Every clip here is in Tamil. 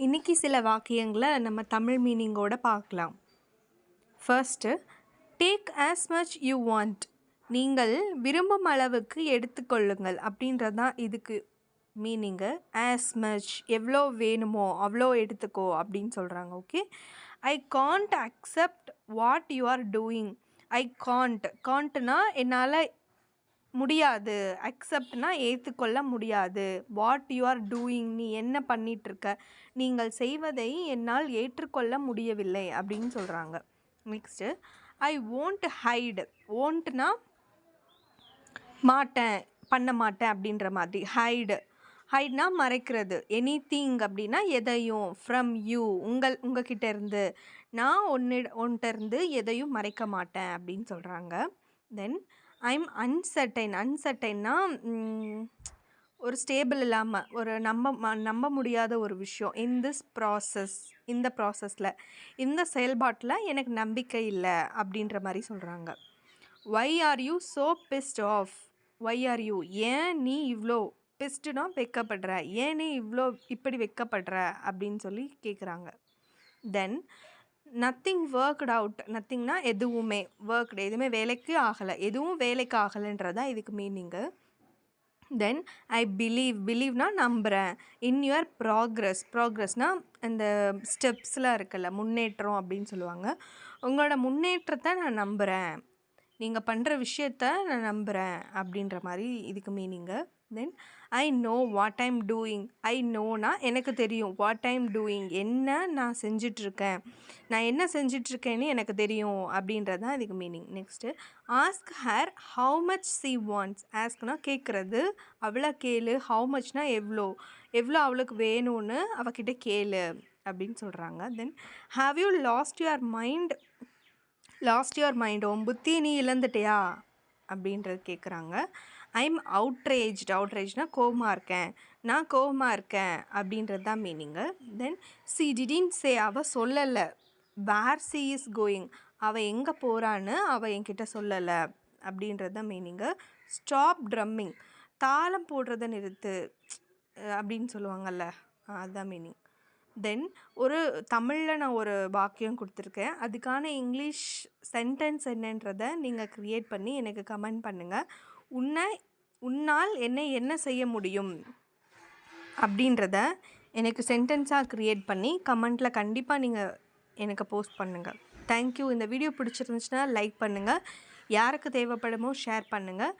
இன்னைக்கு சில வாக்கியங்களை நம்ம தமிழ் மீனிங்கோட பார்க்கலாம். First, take as much you want. நீங்கள் விரும்பும் அளவுக்கு எடுத்துக்கொள்ளுங்கள் அப்படின்றது தான் இதுக்கு மீனிங்கு. ஆஸ் மச், எவ்வளோ வேணுமோ அவ்வளோ எடுத்துக்கோ அப்படின்னு சொல்கிறாங்க. Okay. I can't accept what you are doing. I காண்ட்னா என்னால் முடியாது, அக்செப்ட்னா ஏற்றுக்கொள்ள முடியாது. வாட் யூ ஆர் டூயிங், நீ என்ன பண்ணிகிட்ருக்க, நீங்கள் செய்வதை என்னால் ஏற்றுக்கொள்ள முடியவில்லை அப்படின்னு சொல்கிறாங்க. Next, I won't hide. won'tனா மாட்டேன், பண்ண மாட்டேன் அப்படின்ற மாதிரி. ஹைட்னா மறைக்கிறது. எனிதிங் அப்படின்னா எதையும். ஃப்ரம் யூ, உங்ககிட்ட இருந்து. நான் ஒன்கிட்ட இருந்து எதையும் மறைக்க மாட்டேன் அப்படின்னு சொல்கிறாங்க. தென் ஐம் அன்சர்டைன்னா ஒரு ஸ்டேபிள் இல்லாமல், ஒரு நம்ப முடியாத ஒரு விஷயம். இந்த ப்ராசஸில், இந்த செயல்பாட்டில் எனக்கு நம்பிக்கை இல்லை அப்படின்ற மாதிரி சொல்கிறாங்க. Why are you so pissed off. Why are you, ஏன் நீ இவ்வளோ, பிஸ்டுனா வெக்கப்படுற, ஏன் நீ இவ்வளோ இப்படி வெக்கப்படுற அப்படின்னு சொல்லி கேட்குறாங்க. தென் நத்திங் ஒர்க்ட் அவுட். நத்திங்னா எதுவுமே, ஒர்க்டு எதுவுமே வேலைக்கு ஆகலை, எதுவும் வேலைக்கு ஆகலைன்றதான் இதுக்கு மீனிங்கு. தென் ஐ பிலீவ்னா நம்புகிறேன். இன் யுவர் ப்ராக்ரஸ்னால் அந்த ஸ்டெப்ஸ்லாம் இருக்குல்ல, முன்னேற்றம் அப்படின்னு சொல்லுவாங்க. உங்களோட முன்னேற்றத்தை நான் நம்புகிறேன், நீங்கள் பண்ணுற விஷயத்த நான் நம்புகிறேன் அப்படின்ற மாதிரி இதுக்கு meaning. Then I know what I'm doing. I நோனா எனக்கு தெரியும், வாட் ஐம் டூயிங் என்ன நான் செஞ்சிட்ருக்கேன், நான் என்ன செஞ்சிட்ருக்கேன்னு எனக்கு தெரியும் அப்படின்றது தான் இதுக்கு meaning. Next, ask her how much she wants. ஆஸ்க்னா கேட்குறது, அவளை கேளு. ஹவு மச்னா எவ்வளோ அவளுக்கு வேணும்னு அவகிட்ட கேளு அப்படின்னு சொல்கிறாங்க. தென் have you last your mind. உன் புத்தி நீ இழந்துட்டியா அப்படின்றது கேட்குறாங்க. ஐம் அவுட்ரேஜ்னா கோவமாக இருக்கேன், நான் கோவமாக இருக்கேன் அப்படின்றது தான் மீனிங்கு. தென் சி டிடன்ட் சே, அவள் சொல்லலை. வேர் சி இஸ் கோயிங், அவள் எங்கே போகிறான்னு அவள் என்கிட்ட சொல்லலை அப்படின்றது தான் மீனிங்கு. ஸ்டாப் ட்ரம்மிங், தாளம் போடுறத நிறுத்து அப்படின்னு சொல்லுவாங்கள்ல, அதுதான் மீனிங். தென் ஒரு தமிழில் நான் ஒரு வாக்கியம் கொடுத்துருக்கேன், அதுக்கான இங்கிலீஷ் சென்டென்ஸ் என்னன்றதை நீங்கள் க்ரியேட் பண்ணி எனக்கு கமெண்ட் பண்ணுங்கள். உன்னால் என்னை என்ன செய்ய முடியும் அப்படின்றத எனக்கு சென்டென்ஸாக க்ரியேட் பண்ணி கமெண்ட்டில் கண்டிப்பாக நீங்கள் எனக்கு போஸ்ட் பண்ணுங்கள். தேங்க்யூ. இந்த வீடியோ பிடிச்சிருந்துச்சுன்னா லைக் பண்ணுங்கள், யாருக்கு தேவைப்படுமோ ஷேர் பண்ணுங்கள்.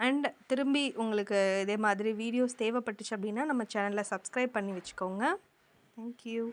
அண்ட் திரும்பி உங்களுக்கு இதே மாதிரி வீடியோஸ் தேவைப்பட்டுச்சு அப்படின்னா நம்ம சேனலை சப்ஸ்கிரைப் பண்ணி வச்சுக்கோங்க. Thank you.